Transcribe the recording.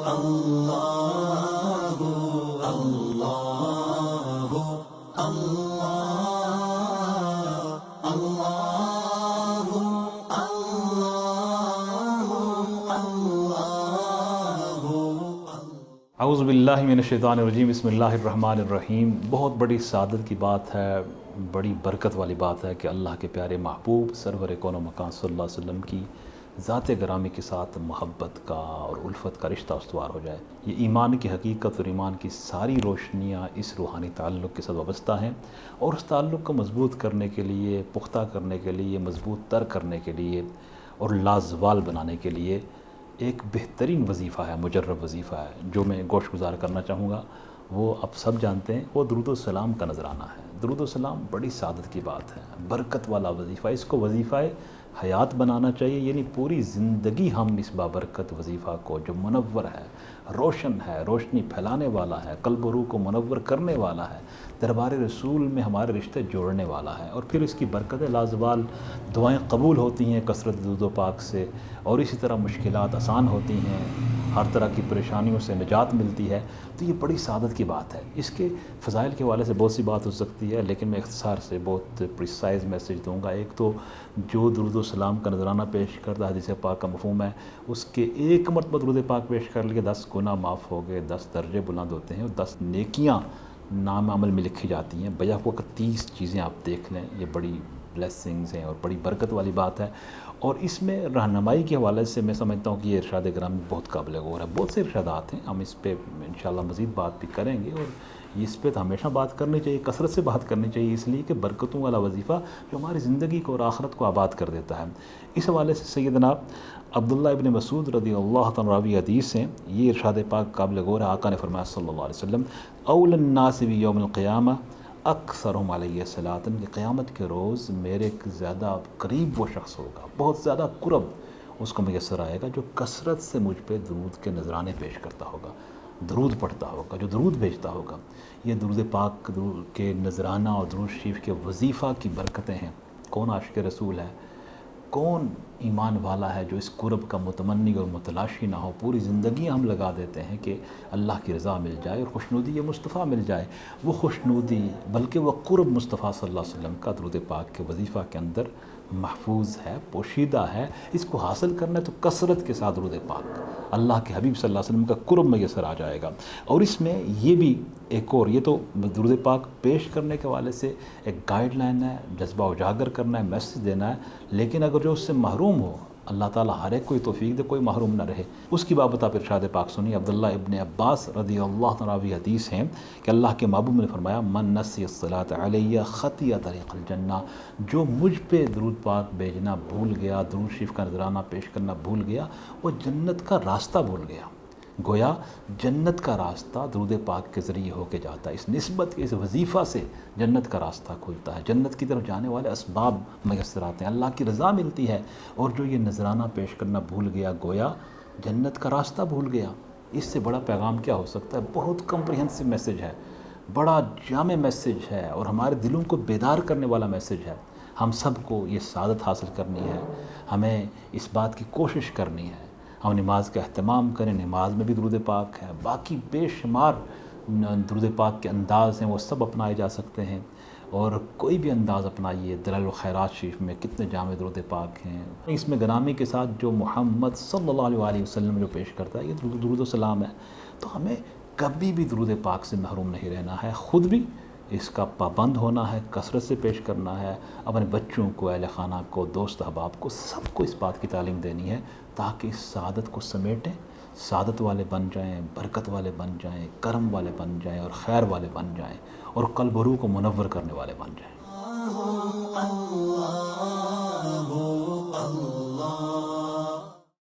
اللہ اللہ اللہ اللہ اعوذ باللہ من الشیطان الرجیم، بسم اللہ الرحمن الرحیم۔ بہت بڑی سعادت کی بات ہے، بڑی برکت والی بات ہے کہ اللہ کے پیارے محبوب سرور کون و مکان صلی اللہ علیہ وسلم کی ذات گرامی کے ساتھ محبت کا اور الفت کا رشتہ استوار ہو جائے۔ یہ ایمان کی حقیقت اور ایمان کی ساری روشنیاں اس روحانی تعلق کے ساتھ وابستہ ہیں، اور اس تعلق کو مضبوط کرنے کے لیے، پختہ کرنے کے لیے، مضبوط تر کرنے کے لیے اور لازوال بنانے کے لیے ایک بہترین وظیفہ ہے، مجرب وظیفہ ہے جو میں گوش گزار کرنا چاہوں گا۔ وہ آپ سب جانتے ہیں، وہ درود و سلام کا نذرانہ ہے۔ درود و سلام بڑی سعادت کی بات ہے، برکت والا وظیفہ، اس کو وظیفہ حیات بنانا چاہیے، یعنی پوری زندگی ہم اس بابرکت وظیفہ کو جو منور ہے، روشن ہے، روشنی پھیلانے والا ہے، قلب و روح کو منور کرنے والا ہے، دربار رسول میں ہمارے رشتے جوڑنے والا ہے، اور پھر اس کی برکت لازوال، دعائیں قبول ہوتی ہیں کثرت درود و پاک سے، اور اسی طرح مشکلات آسان ہوتی ہیں، ہر طرح کی پریشانیوں سے نجات ملتی ہے۔ تو یہ بڑی سعادت کی بات ہے۔ اس کے فضائل کے حوالے سے بہت سی بات ہو سکتی ہے، لیکن میں اختصار سے بہت پریسائز میسج دوں گا۔ ایک تو جو درود و سلام کا نذرانہ پیش کرتا حدیث پاک کا مفہوم ہے، اس کے ایک مرتبہ درود پاک پیش کر لیے 10 گناہ معاف ہو گئے، 10 درجے بلند ہوتے ہیں، اور 10 نیکیاں نام عمل میں لکھی جاتی ہیں۔ بیک وقت 30 چیزیں آپ دیکھ لیں، یہ بڑی بلیسنگز ہیں اور بڑی برکت والی بات ہے۔ اور اس میں رہنمائی کے حوالے سے میں سمجھتا ہوں کہ یہ ارشاد گرامی بہت قابل غور ہے۔ بہت سے ارشادات ہیں، ہم اس پہ انشاءاللہ مزید بات بھی کریں گے، اور اس پہ تو ہمیشہ بات کرنی چاہیے، کثرت سے بات کرنی چاہیے، اس لیے کہ برکتوں والا وظیفہ جو ہماری زندگی کو اور آخرت کو آباد کر دیتا ہے۔ اس حوالے سے سیدنا عبداللہ ابن مسعود رضی اللہ تعالیٰ راوی حدیث ہیں، یہ ارشاد پاک قابل غور ہے۔ آقا نے فرمایا صلی اللہ علیہ وسلم، اول الناس بیوم القیامہ اکثرہم علیہ صلاۃ، کہ قیامت کے روز میرے زیادہ قریب وہ شخص ہوگا، بہت زیادہ قرب اس کو میسر آئے گا جو کثرت سے مجھ پہ درود کے نذرانے پیش کرتا ہوگا، درود پڑھتا ہوگا، جو درود بھیجتا ہوگا۔ یہ درود پاک کے نذرانہ اور درود شریف کے وظیفہ کی برکتیں ہیں۔ کون عاشق رسول ہے، کون ایمان والا ہے جو اس قرب کا متمنی اور متلاشی نہ ہو؟ پوری زندگی ہم لگا دیتے ہیں کہ اللہ کی رضا مل جائے اور خوشنودی مصطفیٰ مل جائے۔ وہ خوشنودی بلکہ وہ قرب مصطفیٰ صلی اللہ علیہ وسلم کا درود پاک کے وظیفہ کے اندر محفوظ ہے، پوشیدہ ہے۔ اس کو حاصل کرنا ہے تو کثرت کے ساتھ درود پاک، اللہ کے حبیب صلی اللہ علیہ وسلم کا قرب میسر آ جائے گا۔ اور اس میں یہ بھی ایک اور، یہ تو درود پاک پیش کرنے کے حوالے سے ایک گائیڈ لائن ہے، جذبہ اجاگر کرنا ہے، میسج دینا ہے، لیکن اگر جو اس سے محروم ہو، اللہ تعالیٰ ہر ایک کوئی توفیق دے، کوئی محروم نہ رہے، اس کی بابت آپ ارشاد پاک سنیے۔ عبداللہ ابن عباس رضی اللہ تعالیٰ عنہ حدیث ہیں کہ اللہ کے محبوب نے فرمایا، من نسی الصلاۃ علیہ خطی طریق الجنہ، جو مجھ پہ درود پاک بھیجنا بھول گیا، درود شریف کا نذرانہ پیش کرنا بھول گیا، وہ جنت کا راستہ بھول گیا۔ گویا جنت کا راستہ درود پاک کے ذریعے ہو کے جاتا ہے، اس نسبت کے اس وظیفہ سے جنت کا راستہ کھلتا ہے، جنت کی طرف جانے والے اسباب میسر آتے ہیں، اللہ کی رضا ملتی ہے۔ اور جو یہ نذرانہ پیش کرنا بھول گیا، گویا جنت کا راستہ بھول گیا۔ اس سے بڑا پیغام کیا ہو سکتا ہے؟ بہت کمپریہنسو میسج ہے، بڑا جامع میسج ہے، اور ہمارے دلوں کو بیدار کرنے والا میسج ہے۔ ہم سب کو یہ سعادت حاصل کرنی ہے، ہمیں اس بات کی کوشش کرنی ہے، ہم نماز کا اہتمام کریں، نماز میں بھی درود پاک ہے، باقی بے شمار درود پاک کے انداز ہیں، وہ سب اپنائے جا سکتے ہیں، اور کوئی بھی انداز اپنائیے۔ دلائل الخیرات شریف میں کتنے جامع درود پاک ہیں، اس میں گرامی کے ساتھ جو محمد صلی اللہ علیہ وسلم جو پیش کرتا ہے، یہ درود و سلام ہے۔ تو ہمیں کبھی بھی درود پاک سے محروم نہیں رہنا ہے، خود بھی اس کا پابند ہونا ہے، کثرت سے پیش کرنا ہے، اپنے بچوں کو، اہل خانہ کو، دوست احباب کو، سب کو اس بات کی تعلیم دینی ہے، تاکہ اس سعادت کو سمیٹیں، سعادت والے بن جائیں، برکت والے بن جائیں، کرم والے بن جائیں، اور خیر والے بن جائیں، اور قلب و روح کو منور کرنے والے بن جائیں۔